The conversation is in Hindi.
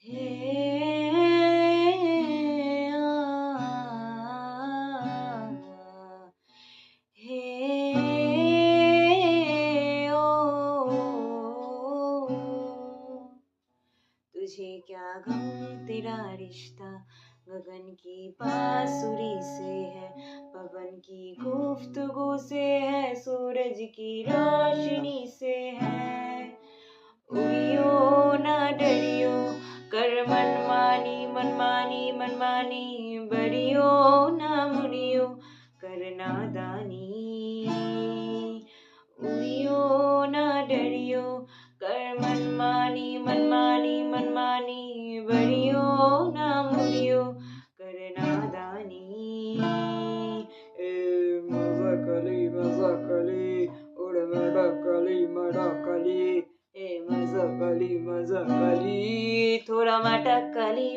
हे तुझे क्या गम तेरा रिश्ता गगन की बांसुरी से है, पवन की गुफ्तगू से है, सूरज की रोशनी से है। उड़ियो ना डरियो कर मनमानी मनमानी मनमानी, बरियो ना मुड़ियो कर नादानी। उड़ियो ना डरियो कर मनमानी मनमानी मनमानी, बरियो ना मुड़ियो कर नादानी। ए मजाकली उड़ मडकली ए मजाकली थोड़ा मटकली